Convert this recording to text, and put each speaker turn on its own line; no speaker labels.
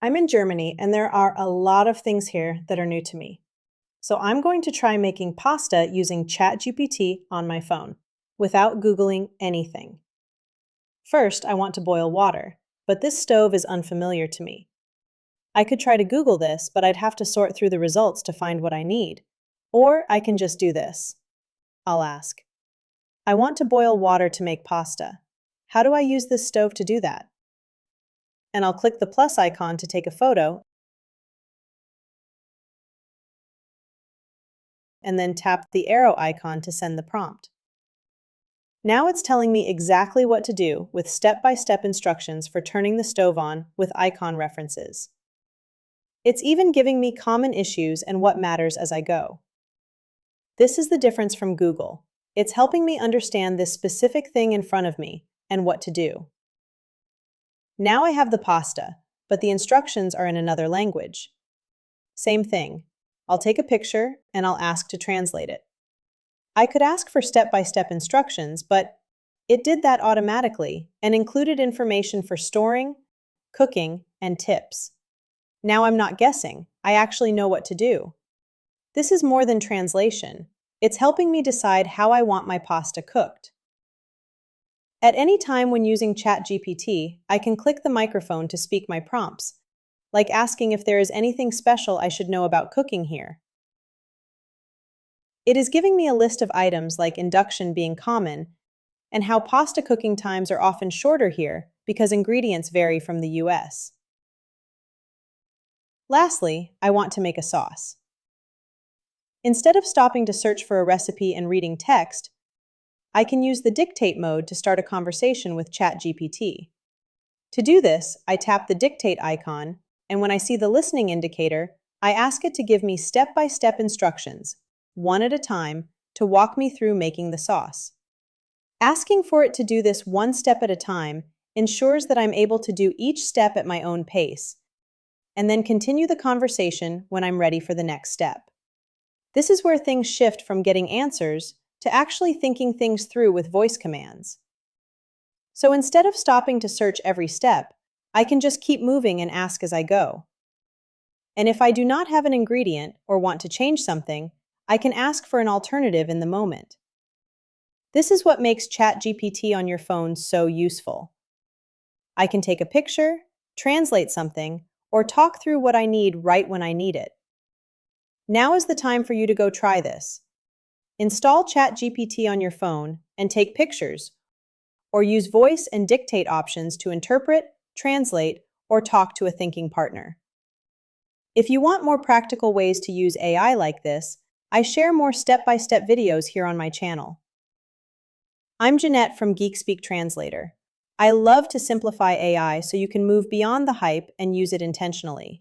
I'm in Germany and there are a lot of things here that are new to me. So I'm going to try making pasta using ChatGPT on my phone without Googling anything. First, I want to boil water, but this stove is unfamiliar to me. I could try to Google this, but I'd have to sort through the results to find what I need. Or I can just do this. I'll ask, I want to boil water to make pasta. How do I use this stove to do that? And I'll click the plus icon to take a photo and then tap the arrow icon to send the prompt. Now it's telling me exactly what to do with step-by-step instructions for turning the stove on with icon references. It's even giving me common issues and what matters as I go. This is the difference from Google. It's helping me understand this specific thing in front of me and what to do. Now I have the pasta, but the instructions are in another language. Same thing. I'll take a picture and I'll ask to translate it. I could ask for step-by-step instructions, but it did that automatically and included information for storing, cooking, and tips. Now I'm not guessing. I actually know what to do. This is more than translation. It's helping me decide how I want my pasta cooked. At any time when using ChatGPT, I can click the microphone to speak my prompts, like asking if there is anything special I should know about cooking here. It is giving me a list of items like induction being common, and how pasta cooking times are often shorter here because ingredients vary from the US. Lastly, I want to make a sauce. Instead of stopping to search for a recipe and reading text, I can use the dictate mode to start a conversation with ChatGPT. To do this, I tap the dictate icon, and when I see the listening indicator, I ask it to give me step-by-step instructions, one at a time, to walk me through making the sauce. Asking for it to do this one step at a time ensures that I'm able to do each step at my own pace, and then continue the conversation when I'm ready for the next step. This is where things shift from getting answers to actually thinking things through with voice commands. So instead of stopping to search every step, I can just keep moving and ask as I go. And if I do not have an ingredient or want to change something, I can ask for an alternative in the moment. This is what makes ChatGPT on your phone so useful. I can take a picture, translate something, or talk through what I need right when I need it. Now is the time for you to go try this. Install ChatGPT on your phone and take pictures, or use voice and dictate options to interpret, translate, or talk to a thinking partner. If you want more practical ways to use AI like this, I share more step-by-step videos here on my channel. I'm Jeanette from GeekSpeak Translator. I love to simplify AI so you can move beyond the hype and use it intentionally.